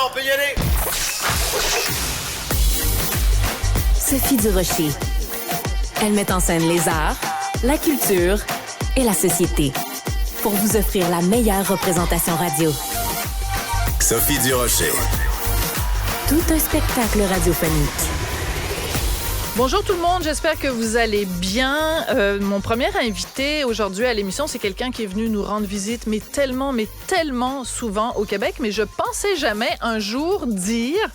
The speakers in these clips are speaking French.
on peut y aller. Sophie Durocher. Elle met en scène les arts, la culture et la société pour vous offrir la meilleure représentation radio. Sophie Durocher. Tout un spectacle radiophonique. Bonjour tout le monde, j'espère que vous allez bien. Mon premier invité aujourd'hui à l'émission, c'est quelqu'un qui est venu nous rendre visite, mais tellement souvent au Québec, mais je pensais jamais un jour dire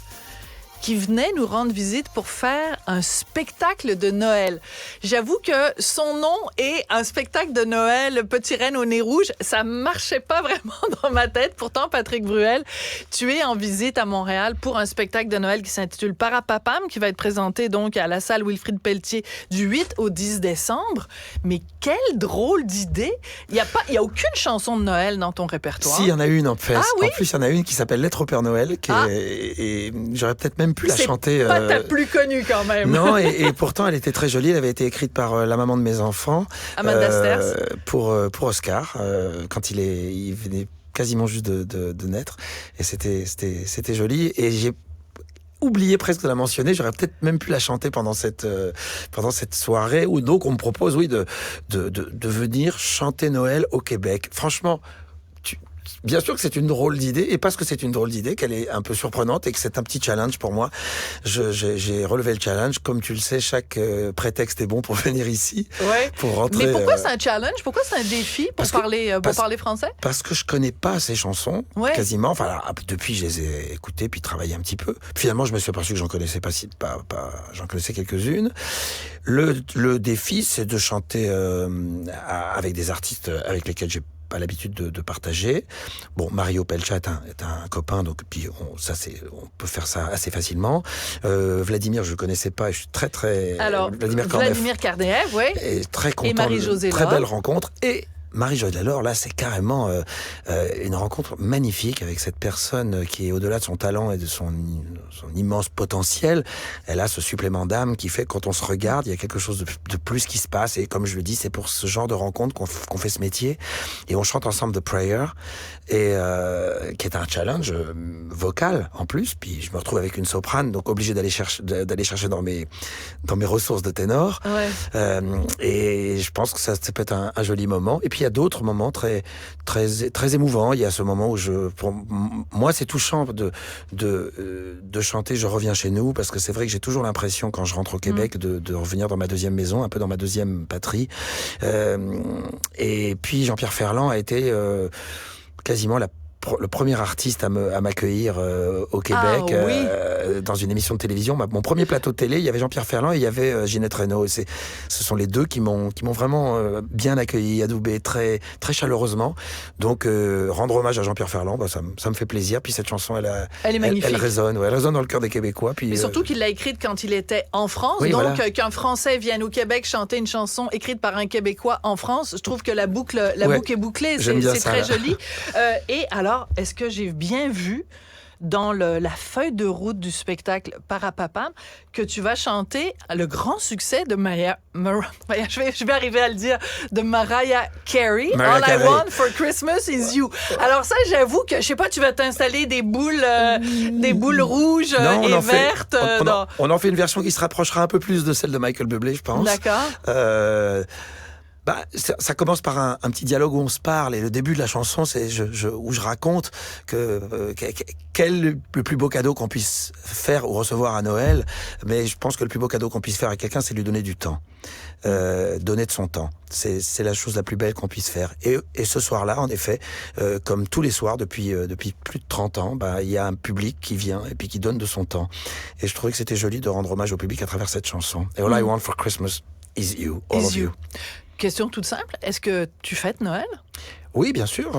qui venait nous rendre visite pour faire un spectacle de Noël. J'avoue que son nom est un spectacle de Noël, Petit Renne au nez rouge. Ça marchait pas vraiment dans ma tête. Pourtant, Patrick Bruel, tu es en visite à Montréal pour un spectacle de Noël qui s'intitule Parapapam, qui va être présenté donc à la salle Wilfrid Pelletier du 8 au 10 décembre. Mais quelle drôle d'idée! Il y a aucune chanson de Noël dans ton répertoire. Si, il y en a une en fait. Ah, oui? En plus, il y en a une qui s'appelle Lettre au Père Noël, et j'aurais peut-être même pu la chanter. C'est pas ta plus connue quand même. Non, et pourtant elle était très jolie. Elle avait été écrite par la maman de mes enfants. Amanda Sters. Pour Oscar, quand il venait quasiment juste de naître. Et c'était joli. Et j'ai oublié presque de la mentionner. J'aurais peut-être même pu la chanter pendant cette soirée où donc on me propose, oui, de venir chanter Noël au Québec. Franchement, bien sûr que c'est une drôle d'idée, et parce que c'est une drôle d'idée, qu'elle est un peu surprenante et que c'est un petit challenge pour moi. J'ai relevé le challenge. Comme tu le sais, chaque prétexte est bon pour venir ici, ouais. Pour rentrer. Mais pourquoi c'est un challenge? Pourquoi c'est un défi pour parler français? Parce que je connais pas ces chansons, ouais. Quasiment. Enfin, alors, depuis, je les ai écoutées puis travaillé un petit peu. Finalement, je me suis aperçu que j'en connaissais j'en connaissais quelques-unes. Le défi, c'est de chanter avec des artistes avec lesquels j'ai pas l'habitude de partager. Bon, Mario Pelcha est un copain, donc puis on peut faire ça assez facilement. Vladimir, je connaissais pas, je suis très alors Vladimir Kardeev, oui. Et très content. Et Marie-Josée très belle rencontre. Et Marie-Josée Laure, là, c'est carrément une rencontre magnifique avec cette personne qui est au-delà de son talent et de son immense potentiel. Elle a ce supplément d'âme qui fait que quand on se regarde, il y a quelque chose de plus qui se passe. Et comme je le dis, c'est pour ce genre de rencontre qu'on fait ce métier. Et on chante ensemble The Prayer, et qui est un challenge vocal en plus. Puis je me retrouve avec une soprane, donc obligé d'aller chercher dans mes ressources de ténor. Ouais. Et je pense que ça peut être un joli moment. Et puis il y a d'autres moments très émouvants. Il y a ce moment où pour moi, c'est touchant de chanter Je reviens chez nous, parce que c'est vrai que j'ai toujours l'impression, quand je rentre au Québec, de revenir dans ma deuxième maison, un peu dans ma deuxième patrie. Et puis Jean-Pierre Ferland a été quasiment le premier artiste à m'accueillir au Québec, oui. Dans une émission de télévision. Mon premier plateau de télé, il y avait Jean-Pierre Ferland et il y avait Ginette Renaud. Ce sont les deux qui m'ont vraiment bien accueilli, adoubé très très chaleureusement. Donc rendre hommage à Jean-Pierre Ferland, ça me fait plaisir. Puis cette chanson, elle est magnifique. Elle résonne dans le cœur des Québécois. Puis mais surtout qu'il l'a écrite quand il était en France. Oui, donc voilà. Qu'un Français vienne au Québec chanter une chanson écrite par un Québécois en France, je trouve que la boucle est bouclée. C'est très joli. Et alors, est-ce que j'ai bien vu dans la feuille de route du spectacle Parapapam que tu vas chanter le grand succès de je vais arriver à le dire, de Mariah Carey, All I Want for Christmas is You. Alors ça, j'avoue que, je sais pas, tu vas t'installer des boules rouges et vertes. On en fait une version qui se rapprochera un peu plus de celle de Michael Bublé, je pense. D'accord. Ça commence par un petit dialogue où on se parle, et le début de la chanson, c'est où je raconte quel est le plus beau cadeau qu'on puisse faire ou recevoir à Noël. Mais je pense que le plus beau cadeau qu'on puisse faire à quelqu'un, c'est lui donner du temps, donner de son temps. C'est la chose la plus belle qu'on puisse faire. Et ce soir-là, en effet, comme tous les soirs depuis plus de 30 ans, il y a un public qui vient et puis qui donne de son temps. Et je trouvais que c'était joli de rendre hommage au public à travers cette chanson. Et All I Want for Christmas is You, all of you. Question toute simple, est-ce que tu fêtes Noël? Oui, bien sûr.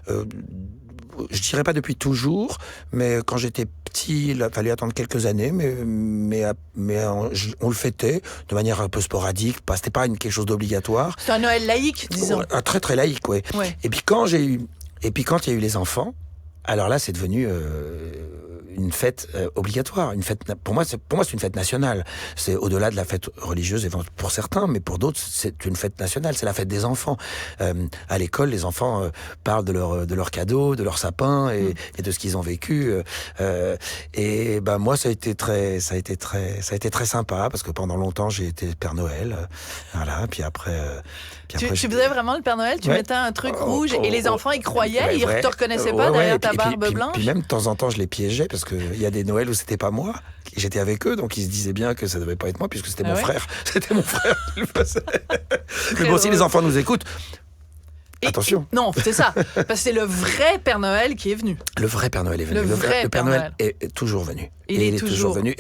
Je dirais pas depuis toujours, mais quand j'étais petit, il a fallu attendre quelques années, mais on le fêtait de manière un peu sporadique. C'était pas quelque chose d'obligatoire. C'est un Noël laïque, disons. Un très très laïque, oui. Ouais. Et puis quand il y a eu les enfants, alors là, c'est devenu une fête obligatoire. Une fête, pour moi, c'est une fête nationale. C'est au-delà de la fête religieuse pour certains, mais pour d'autres, c'est une fête nationale. C'est la fête des enfants. À l'école, les enfants parlent de leurs cadeaux, de leurs sapins et de ce qu'ils ont vécu. Et ben moi, ça a été très sympa parce que pendant longtemps, j'ai été Père Noël. Voilà. Puis après, tu faisais vraiment le Père Noël. Tu mettais un truc rouge et les enfants y croyaient. Ils te reconnaissaient pas derrière ta barbe blanche. Puis même de temps en temps, je les piégeais parce que il y a des Noëls où c'était pas moi. J'étais avec eux, donc ils se disaient bien que ça devait pas être moi puisque c'était mon frère. C'était mon frère qui le faisait. Mais bon, si les enfants nous écoutent. Attention. Non, c'est ça. Parce que c'est le vrai Père Noël qui est venu. Le vrai Père Noël est venu. Le Père Noël est toujours venu. Il est toujours venu.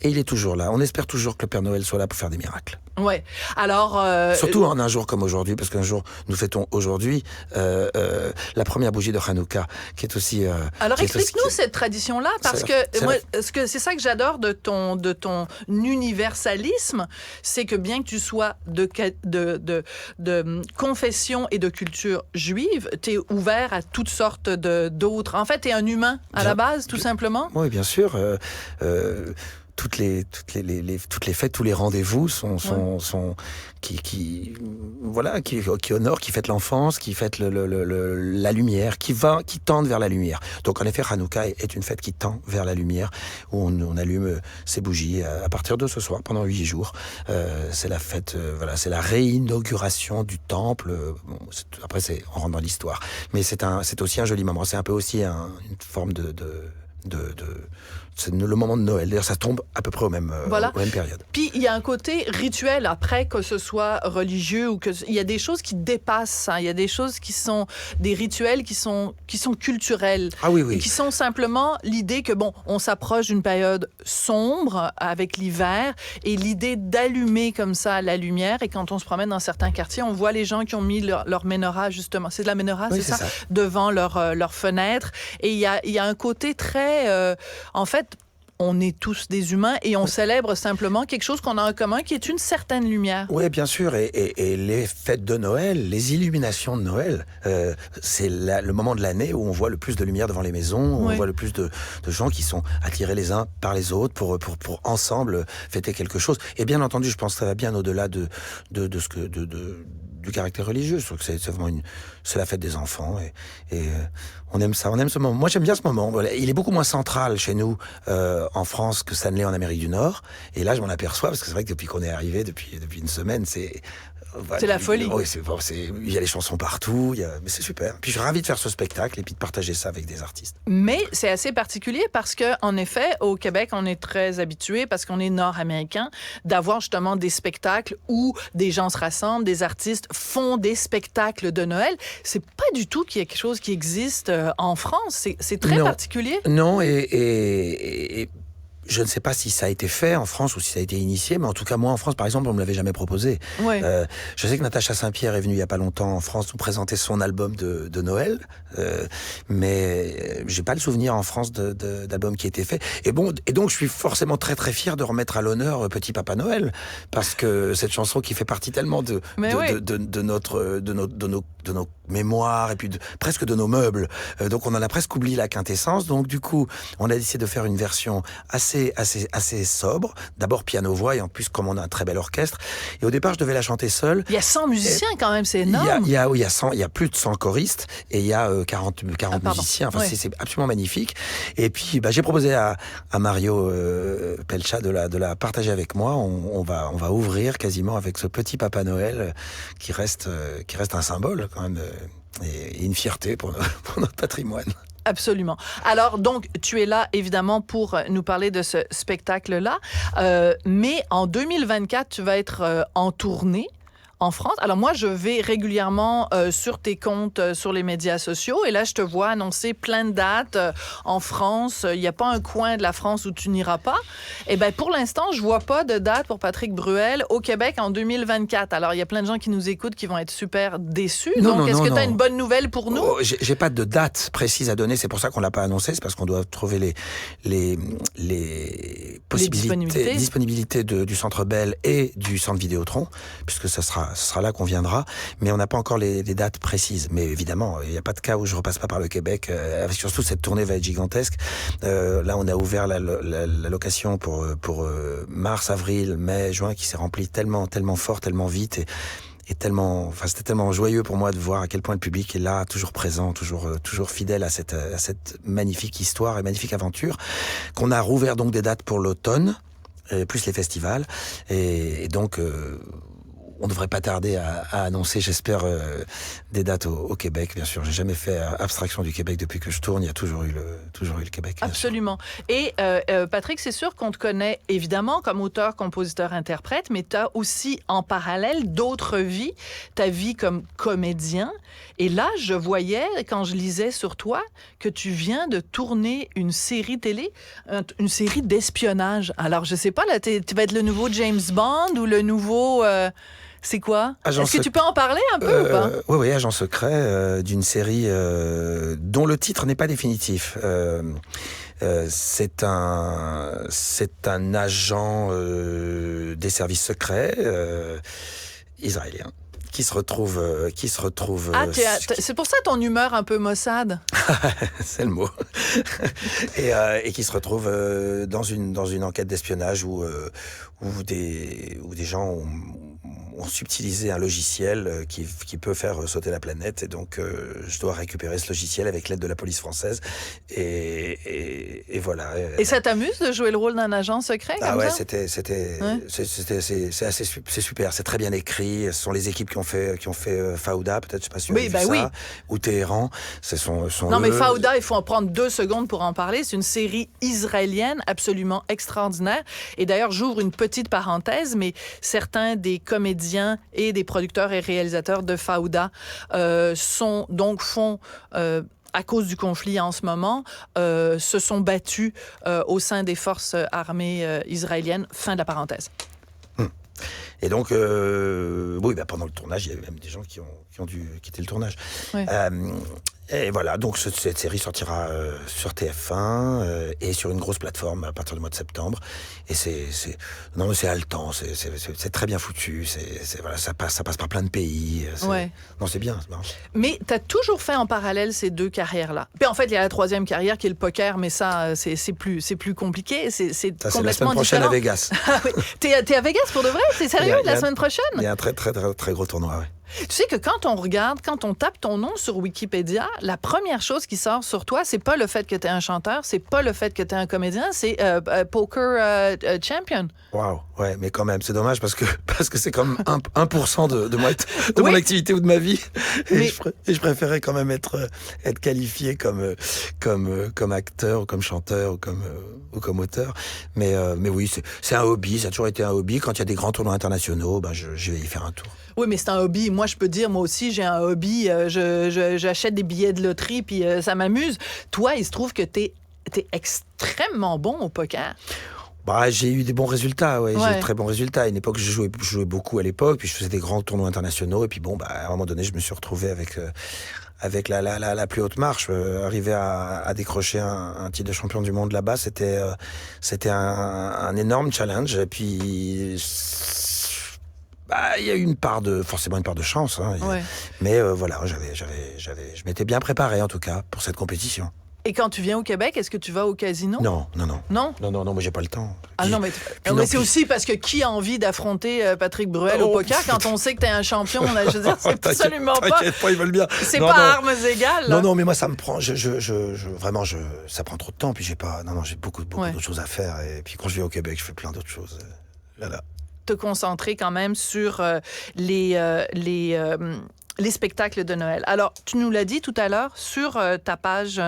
Et il est toujours là. On espère toujours que le Père Noël soit là pour faire des miracles. Ouais. Alors. Surtout en un jour comme aujourd'hui, parce qu'un jour, nous fêtons aujourd'hui la première bougie de Hanouka, qui est aussi. Alors explique-nous cette tradition-là, parce que c'est ça que j'adore de ton universalisme, c'est que bien que tu sois de confession et de culture juive, t'es ouvert à toutes sortes d'autres. En fait, t'es un humain à la base, tout simplement. Oui, bien sûr. Toutes les fêtes, tous les rendez-vous qui honorent, qui fêtent l'enfance, qui fêtent la lumière, qui tendent vers la lumière. Donc en effet, Hanouka est une fête qui tend vers la lumière, où on allume ses bougies à partir de ce soir pendant 8 jours. C'est la fête, c'est la réinauguration du temple. Bon, après, on rentre dans l'histoire, mais c'est aussi un joli moment. C'est un peu aussi une forme c'est le moment de Noël. D'ailleurs, ça tombe à peu près aux mêmes périodes. Puis, il y a un côté rituel, après, que ce soit religieux ou il y a des choses qui dépassent ça. Il y a des choses qui sont des rituels qui sont culturels. Ah oui. Qui sont simplement l'idée que, on s'approche d'une période sombre avec l'hiver et l'idée d'allumer comme ça la lumière. Et quand on se promène dans certains quartiers, on voit les gens qui ont mis leur menorah, justement. C'est de la menorah, oui, c'est ça? Devant leur fenêtre. Et il y a un côté très... en fait, on est tous des humains et on célèbre simplement quelque chose qu'on a en commun, qui est une certaine lumière. Oui, bien sûr. Et les fêtes de Noël, les illuminations de Noël, c'est le moment de l'année où on voit le plus de lumière devant les maisons, où on voit le plus de gens qui sont attirés les uns par les autres pour ensemble fêter quelque chose. Et bien entendu, je pense que ça va bien au-delà du caractère religieux. Je trouve que c'est vraiment c'est la fête des enfants et on aime ça, on aime ce moment. Moi, j'aime bien ce moment. Il est beaucoup moins central chez nous en France que ça ne l'est en Amérique du Nord. Et là, je m'en aperçois parce que c'est vrai que depuis qu'on est arrivé, depuis une semaine, c'est la folie. Oui, il y a les chansons partout, mais c'est super. Puis je suis ravi de faire ce spectacle et puis de partager ça avec des artistes. Mais c'est assez particulier parce que, en effet, au Québec, on est très habitué, parce qu'on est nord-américain, d'avoir justement des spectacles où des gens se rassemblent, des artistes font des spectacles de Noël. C'est pas du tout quelque chose qui existe en France. C'est très particulier. Non, et je ne sais pas si ça a été fait en France ou si ça a été initié, mais en tout cas, moi, en France, par exemple, on ne me l'avait jamais proposé. Ouais. Je sais que Natacha Saint-Pierre est venue il n'y a pas longtemps en France nous présenter son album de Noël, mais j'ai pas le souvenir en France d'album qui a été fait. Et donc, je suis forcément très, très fier de remettre à l'honneur Petit Papa Noël, parce que cette chanson qui fait partie tellement de nos mémoires et puis presque de nos meubles. Donc, on en a presque oublié la quintessence. Donc, du coup, on a décidé de faire une version assez sobre. D'abord piano-voix et en plus, comme on a un très bel orchestre. Et au départ, je devais la chanter seule. Il y a 100 musiciens quand même, c'est énorme. Il y a plus de 100 choristes et il y a 40 musiciens. Enfin, c'est absolument magnifique. Et puis, j'ai proposé à Mario Pelcha de la partager avec moi. On va ouvrir quasiment avec ce Petit Papa Noël qui reste un symbole quand même et une fierté pour notre patrimoine. Absolument. Alors, donc, tu es là, évidemment, pour nous parler de ce spectacle-là. Mais en 2024, tu vas être en tournée en France. Alors moi, je vais régulièrement sur tes comptes sur les médias sociaux et là, je te vois annoncer plein de dates en France. Il n'y a pas un coin de la France où tu n'iras pas. Et bien, pour l'instant, je vois pas de date pour Patrick Bruel au Québec en 2024. Alors, il y a plein de gens qui nous écoutent qui vont être super déçus. Donc, est-ce que tu as une bonne nouvelle pour nous? J'ai pas de date précise à donner. C'est pour ça qu'on l'a pas annoncé. C'est parce qu'on doit trouver les possibilités, disponibilités du Centre Bell et du Centre Vidéotron, puisque ça sera sera là qu'on viendra, mais on n'a pas encore les dates précises. Mais évidemment, il n'y a pas de cas où je repasse pas par le Québec. Surtout cette tournée va être gigantesque. Là, on a ouvert la location pour mars, avril, mai, juin, qui s'est remplie tellement fort, tellement vite et c'était tellement joyeux pour moi de voir à quel point le public est là, toujours présent, toujours fidèle à cette magnifique histoire et magnifique aventure, qu'on a rouvert donc des dates pour l'automne, plus les festivals, et donc on ne devrait pas tarder à annoncer, j'espère, des dates au Québec. Bien sûr, j'ai jamais fait abstraction du Québec depuis que je tourne. Il y a toujours eu le Québec. Absolument. Et Patrick, c'est sûr qu'on te connaît évidemment comme auteur, compositeur, interprète, mais tu as aussi en parallèle d'autres vies, ta vie comme comédien. Et là, je voyais, quand je lisais sur toi, que tu viens de tourner une série télé, une série d'espionnage. Alors, je sais pas, là, tu vas être le nouveau James Bond ou le nouveau... C'est quoi? Est-ce que tu peux en parler un peu ou pas? Oui, Agent secret, d'une série dont le titre n'est pas définitif. C'est un agent des services secrets israélien qui se retrouve. C'est pour ça ton humeur un peu maussade. C'est le mot. et qui se retrouve dans une enquête d'espionnage où des gens ont subtilisé un logiciel qui peut faire sauter la planète, et donc je dois récupérer ce logiciel avec l'aide de la police française, et voilà. Et ça t'amuse de jouer le rôle d'un agent secret comme ça? C'est super, c'est très bien écrit. Ce sont les équipes qui ont fait Fauda, peut-être, je sais pas si tu as vu ça, ou Téhéran. Non, mais Fauda, il faut en prendre 2 secondes pour en parler. C'est une série israélienne absolument extraordinaire. Et d'ailleurs, j'ouvre une petite parenthèse, mais certains des comédiens et des producteurs et réalisateurs de Fauda font à cause du conflit en ce moment, se sont battus au sein des forces armées israéliennes. Fin de la parenthèse. Et donc, pendant le tournage, il y avait même des gens qui ont dû quitter le tournage. Oui. Et voilà, donc cette série sortira sur TF1 et sur une grosse plateforme à partir du mois de septembre. Et c'est haletant, c'est très bien foutu. Voilà, ça passe par plein de pays. Non, c'est bien, c'est marrant. Mais tu as toujours fait en parallèle ces 2 carrières-là. Puis en fait, il y a la 3e carrière qui est le poker, mais ça, c'est plus compliqué. C'est complètement la semaine prochaine différent. À Vegas. Ah oui. T'es à Vegas pour de vrai? C'est sérieux, la semaine prochaine? Il y a un très, très, très, très gros tournoi, oui. Tu sais que quand on tape ton nom sur Wikipédia, la première chose qui sort sur toi, c'est pas le fait que tu es un chanteur, c'est pas le fait que tu es un comédien, c'est poker champion. Wow, ouais, mais quand même, c'est dommage parce que c'est comme 1% de mon activité ou de ma vie. Et je préférais quand même être qualifié comme acteur ou comme chanteur ou comme auteur. Mais oui, c'est un hobby, ça a toujours été un hobby. Quand il y a des grands tournois internationaux, je vais y faire un tour. Oui, mais c'est un hobby. Moi, je peux dire, moi aussi, j'ai un hobby. J'achète des billets de loterie, puis ça m'amuse. Toi, il se trouve que t'es extrêmement bon au poker. J'ai eu des bons résultats, ouais. J'ai eu de très bons résultats. À une époque, je jouais beaucoup à l'époque, puis je faisais des grands tournois internationaux, et puis à un moment donné, je me suis retrouvé avec la plus haute marche. Arriver à décrocher un titre de champion du monde là-bas, c'était un énorme challenge, et puis il y a eu forcément une part de chance, hein. Mais voilà, je m'étais bien préparé en tout cas pour cette compétition. Et quand tu viens au Québec, est-ce que tu vas au casino? Non. Non? Non, moi j'ai pas le temps. Mais c'est aussi parce que qui a envie d'affronter Patrick Bruel au poker quand on sait que t'es un champion? Là, je veux dire, c'est absolument pas... T'inquiète pas, ils veulent bien. C'est pas armes égales. Là. Non, mais moi ça me prend... Vraiment, ça prend trop de temps, puis j'ai beaucoup d'autres choses à faire. Et puis quand je viens au Québec, je fais plein d'autres choses. Voilà. Te concentrer quand même sur les spectacles de Noël. Alors, tu nous l'as dit tout à l'heure, sur ta page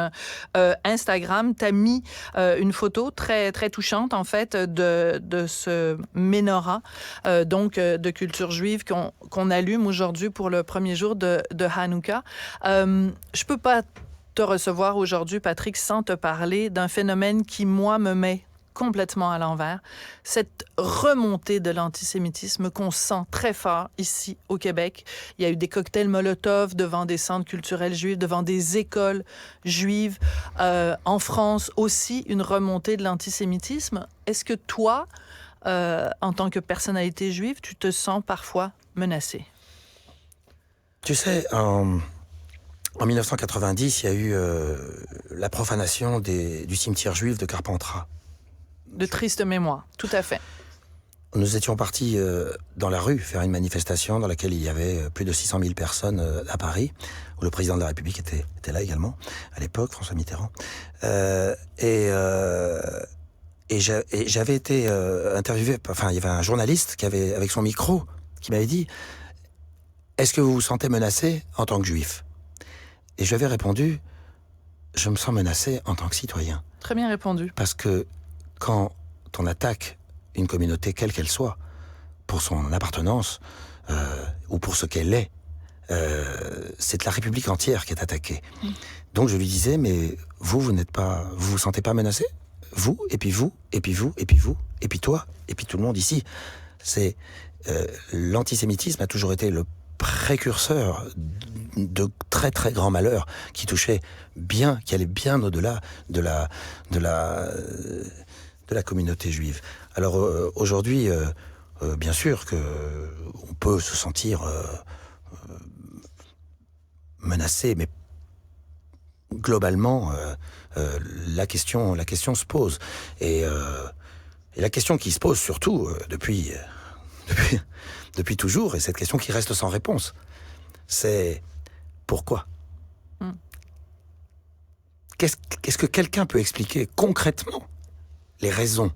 Instagram, tu as mis une photo très, très touchante, en fait, de ce menorah, de culture juive qu'on allume aujourd'hui pour le premier jour de Hanouka. Je peux pas te recevoir aujourd'hui, Patrick, sans te parler d'un phénomène qui, moi, me met complètement à l'envers. Cette remontée de l'antisémitisme qu'on sent très fort ici au Québec. Il y a eu des cocktails Molotov devant des centres culturels juifs, devant des écoles juives. En France aussi, une remontée de l'antisémitisme. Est-ce que toi, en tant que personnalité juive, tu te sens parfois menacé? Tu sais, en 1990, il y a eu la profanation du cimetière juif de Carpentras. De triste mémoire, tout à fait. Nous étions partis dans la rue faire une manifestation dans laquelle il y avait plus de 600 000 personnes à Paris, où le président de la République était là également, à l'époque, François Mitterrand. Et j'avais été interviewé, enfin, il y avait un journaliste qui avait, avec son micro, qui m'avait dit « Est-ce que vous vous sentez menacé en tant que juif ?» Et je lui avais répondu « Je me sens menacé en tant que citoyen. » Très bien répondu. Parce que quand on attaque une communauté, quelle qu'elle soit, pour son appartenance ou pour ce qu'elle est, c'est la République entière qui est attaquée. Donc je lui disais, mais vous vous sentez pas menacé? Vous, et puis vous, et puis vous, et puis vous, et puis toi, et puis tout le monde ici. C'est l'antisémitisme a toujours été le précurseur de très très grands malheurs qui touchaient bien, qui allaient bien au-delà de la communauté juive. Alors aujourd'hui, bien sûr que on peut se sentir menacé, mais globalement, la question se pose. Et la question qui se pose surtout depuis toujours, et cette question qui reste sans réponse, c'est pourquoi? Qu'est-ce que quelqu'un peut expliquer concrètement les raisons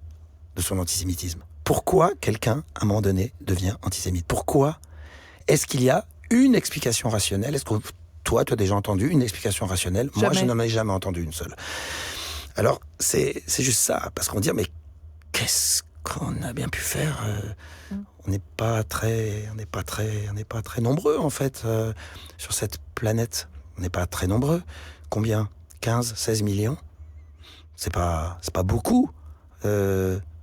de son antisémitisme? Pourquoi quelqu'un, à un moment donné, devient antisémite? Pourquoi? Est-ce qu'il y a une explication rationnelle? Est-ce que toi, tu as déjà entendu une explication rationnelle? Jamais. Moi, je n'en ai jamais entendu une seule. Alors, c'est juste ça, parce qu'on dit, mais qu'est-ce qu'on a bien pu faire? On n'est pas très nombreux, en fait, sur cette planète. On n'est pas très nombreux. Combien? 15, 16 millions? C'est pas beaucoup.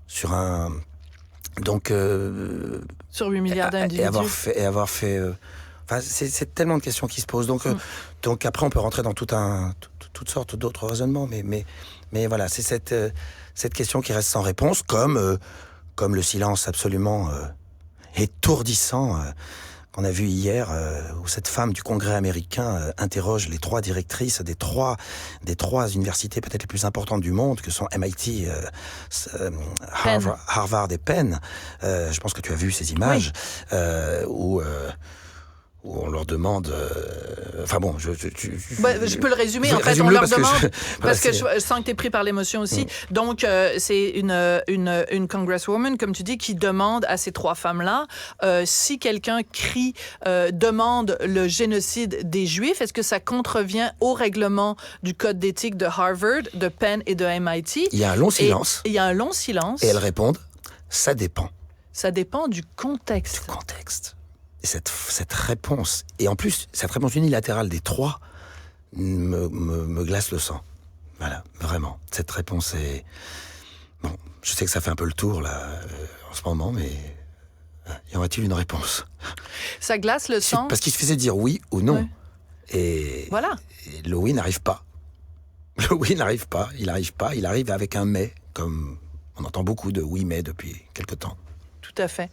Sur un... Donc... sur 8 milliards d'individus. Et avoir fait enfin, c'est tellement de questions qui se posent. Donc après, on peut rentrer dans toutes sortes d'autres raisonnements. Mais voilà, c'est cette question qui reste sans réponse, comme le silence absolument étourdissant qu'on a vu hier, où cette femme du Congrès américain interroge les 3 directrices des trois universités peut-être les plus importantes du monde, que sont MIT, Harvard et Penn. Je pense que tu as vu ces images, oui. Où on leur demande... Enfin bon, je peux le résumer. En fait, on leur demande... Parce que je sens que tu es pris par l'émotion aussi. Donc, c'est une congresswoman, comme tu dis, qui demande à ces 3 femmes-là, si quelqu'un demande le génocide des Juifs, est-ce que ça contrevient au règlement du code d'éthique de Harvard, de Penn et de MIT? Il y a un long silence. Il y a un long silence. Et elles répondent, ça dépend. Ça dépend du contexte. Du contexte. Et cette réponse, et en plus, cette réponse unilatérale des 3 me glace le sang. Voilà, vraiment. Cette réponse est... Bon, je sais que ça fait un peu le tour, là, en ce moment, mais... Y aurait-il une réponse? Ça glace le sang? Parce qu'il suffisait de dire oui ou non. Oui. Et, voilà. Et le oui n'arrive pas. Le oui n'arrive pas, il arrive avec un mais, comme on entend beaucoup de oui mais depuis quelque temps. Tout à fait.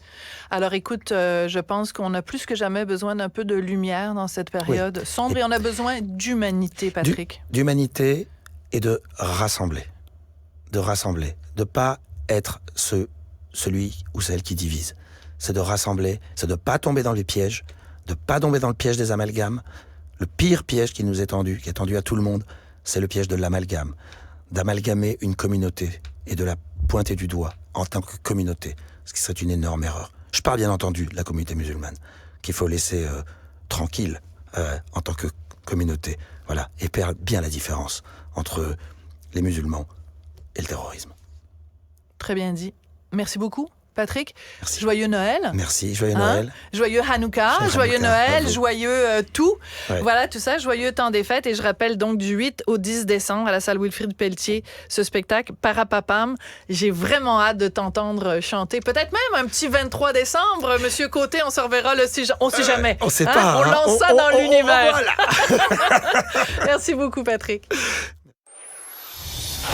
Alors écoute, je pense qu'on a plus que jamais besoin d'un peu de lumière dans cette période sombre et on a besoin d'humanité, Patrick. D'humanité et de rassembler. De pas être celui ou celle qui divise. C'est de rassembler, c'est de pas tomber dans les pièges, de pas tomber dans le piège des amalgames. Le pire piège qui nous est tendu, qui est tendu à tout le monde, c'est le piège de l'amalgame. D'amalgamer une communauté et de la pointer du doigt en tant que communauté. Ce qui serait une énorme erreur. Je parle bien entendu de la communauté musulmane, qu'il faut laisser tranquille en tant que communauté. Voilà, et faire bien la différence entre les musulmans et le terrorisme. Très bien dit. Merci beaucoup, Patrick. Merci. Joyeux Noël. Merci, joyeux Noël. Joyeux Hanouka, joyeux Noël, bravo. Joyeux tout. Ouais. Voilà, tout ça, joyeux temps des fêtes. Et je rappelle donc du 8 au 10 décembre à la salle Wilfrid Pelletier, ce spectacle Parapapam. J'ai vraiment hâte de t'entendre chanter. Peut-être même un petit 23 décembre. Monsieur Côté, on se reverra le on sait jamais. On sait pas. On lance ça dans l'univers. Voilà. Merci beaucoup, Patrick.